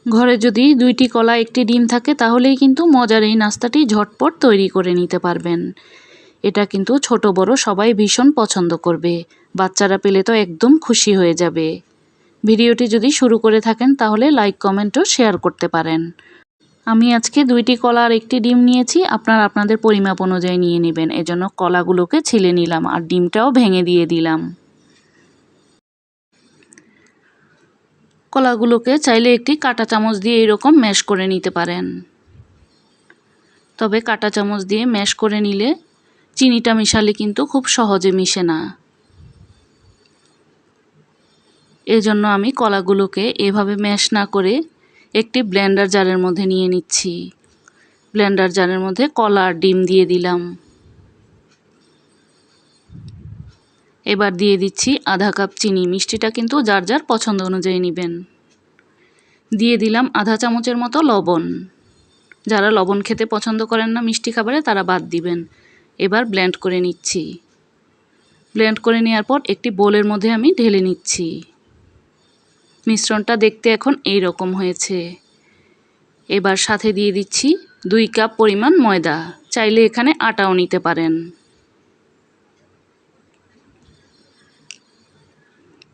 ঘরে যদি 2টি কলা 1টি ডিম থাকে তাহলেই কিন্তু মজার এই নাস্তাটি ঝটপট তৈরি করে নিতে পারবেন। এটা কিন্তু ছোট বড় সবাই ভীষণ পছন্দ করবে। বাচ্চারা পেলে তো একদম খুশি হয়ে যাবে। ভিডিওটি যদি শুরু করে থাকেন তাহলে লাইক কমেন্ট ও শেয়ার করতে পারেন। আমি আজকে 2টি কলা আর 1টি ডিম নিয়েছি, আপনারা আপনাদের পরিমাপ অনুযায়ী নিয়ে নেবেন। এজন্য কলাগুলোকে ছিলে নিলাম আর ডিমটাও ভেঙে দিয়ে দিলাম। কলাগুলোকে চাইলে একটি কাঁটা চামচ দিয়ে এরকম ম্যাশ করে নিতে পারেন। তবে কাঁটা চামচ দিয়ে ম্যাশ করে নিলে চিনিটা মিশালে কিন্তু খুব সহজে মিশে না। এজন্য আমি কলাগুলোকে এভাবে ম্যাশ না করে একটি ব্লেন্ডার জারের মধ্যে নিয়ে নিচ্ছি। ব্লেন্ডার জারের মধ্যে কলা আর ডিম দিয়ে দিলাম। এবার দিয়ে দিচ্ছি আধা কাপ চিনি। মিষ্টিটা কিন্তু যার যার পছন্দ অনুযায়ী নেবেন। দিয়ে দিলাম আধা চামচের মতো লবণ। যারা লবণ খেতে পছন্দ করেন না মিষ্টি খাবারে তারা বাদ দিবেন। এবার ব্লেন্ড করে নিচ্ছি। ব্লেন্ড করে নেওয়ার পর একটি বোলের মধ্যে আমি ঢেলে নিচ্ছি। মিশ্রণটা দেখতে এখন এই রকম হয়েছে। এবার সাথে দিয়ে দিচ্ছি 2 কাপ পরিমাণ ময়দা, চাইলে এখানে আটাও নিতে পারেন।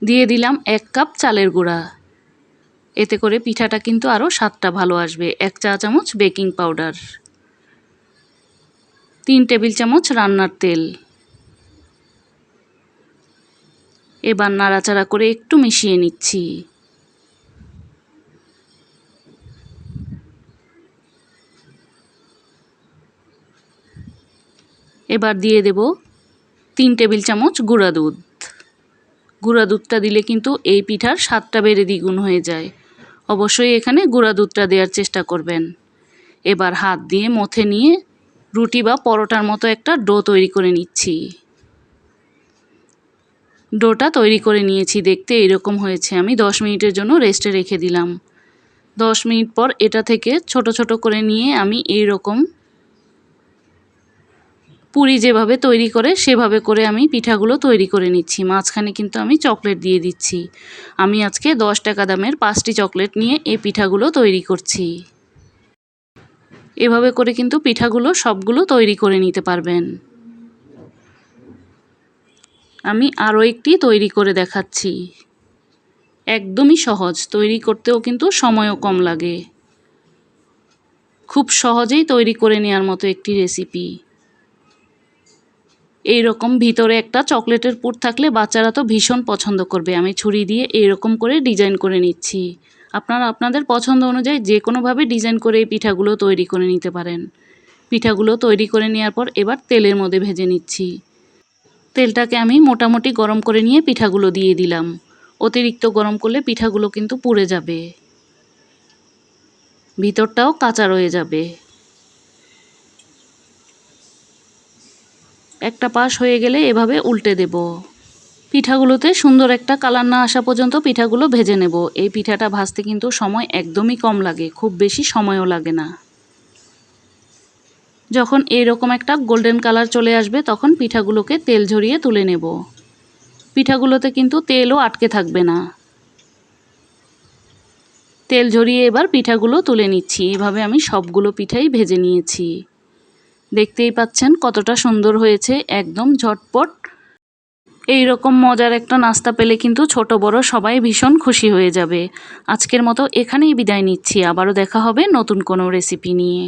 দিয়ে দিলাম 1 কাপ চালের গুঁড়া। এতে করে পিঠাটা কিন্তু আরও স্বাদটা ভালো আসবে। 1 চা চামচ বেকিং পাউডার, 3 টেবিল চামচ রান্নার তেল। এবার নাড়াচাড়া করে একটু মিশিয়ে নিচ্ছি। এবার দিয়ে দেব 3 টেবিল চামচ গুঁড়া দুধ। গুঁড়া দুধটা দিলে কিন্তু এই পিঠার স্বাদটা বেড়ে দ্বিগুণ হয়ে যায়। অবশ্যই এখানে গুঁড়া দুধটা দেওয়ার চেষ্টা করবেন। এবার হাত দিয়ে মথে নিয়ে রুটি বা পরোটার মতো একটা ডো তৈরি করে নিচ্ছি। ডোটা তৈরি করে নিয়েছি, দেখতে এরকম হয়েছে। আমি 10 মিনিটের জন্য রেস্টে রেখে দিলাম। 10 মিনিট পর এটা থেকে ছোট ছোট করে নিয়ে আমি এই রকম পুরি যেভাবে তৈরি করে সেভাবে করে আমি পিঠাগুলো তৈরি করে নিচ্ছি। মাঝখানে কিন্তু আমি চকলেট দিয়ে দিচ্ছি। আমি আজকে 10 টাকা দামের 5টি চকলেট নিয়ে এই পিঠাগুলো তৈরি করছি। এভাবে করে কিন্তু পিঠাগুলো সবগুলো তৈরি করে নিতে পারবেন। আমি আরও একটি তৈরি করে দেখাচ্ছি। একদমই সহজ, তৈরি করতেও কিন্তু সময়ও কম লাগে। খুব সহজেই তৈরি করে নেওয়ার মতো একটি রেসিপি। এই রকম ভিতরে একটা চকলেটের পুর থাকলে বাচ্চারা তো ভীষণ পছন্দ করবে। আমি ছুরি দিয়ে এইরকম করে ডিজাইন করে নিচ্ছি। আপনারা আপনাদের পছন্দ অনুযায়ী যে কোনোভাবে ডিজাইন করে এই পিঠাগুলো তৈরি করে নিতে পারেন। পিঠাগুলো তৈরি করে নেওয়ার পর এবার তেলের মধ্যে ভেজে নিচ্ছি। তেলটাকে আমি মোটামুটি গরম করে নিয়ে পিঠাগুলো দিয়ে দিলাম। অতিরিক্ত গরম করলে পিঠাগুলো কিন্তু পুড়ে যাবে, ভিতরটাও কাঁচা রয়ে যাবে। একটা পাশ হয়ে গেলে এভাবে উল্টে দেব। পিঠাগুলোতে সুন্দর একটা কালার না আসা পর্যন্ত পিঠাগুলো ভেজে নেব। এই পিঠাটা ভাজতে কিন্তু সময় একদমই কম লাগে, খুব বেশি সময়ও লাগে না। যখন এইরকম একটা গোল্ডেন কালার চলে আসবে তখন পিঠাগুলোকে তেল ঝরিয়ে তুলে নেব। পিঠাগুলোতে কিন্তু তেলও আটকে থাকবে না। তেল ঝরিয়ে এবার পিঠাগুলো তুলে নিচ্ছি। এভাবে আমি সবগুলো পিঠাই ভেজে নিয়েছি। দেখতেই পাচ্ছেন কতটা সুন্দর হয়েছে, একদম ঝটপট। এই রকম মজার একটা নাস্তা পেলে কিন্তু ছোট বড় সবাই ভীষণ খুশি হয়ে যাবে। আজকের মতো এখানেই বিদায় নিচ্ছি। আবারও দেখা হবে নতুন কোনো রেসিপি নিয়ে।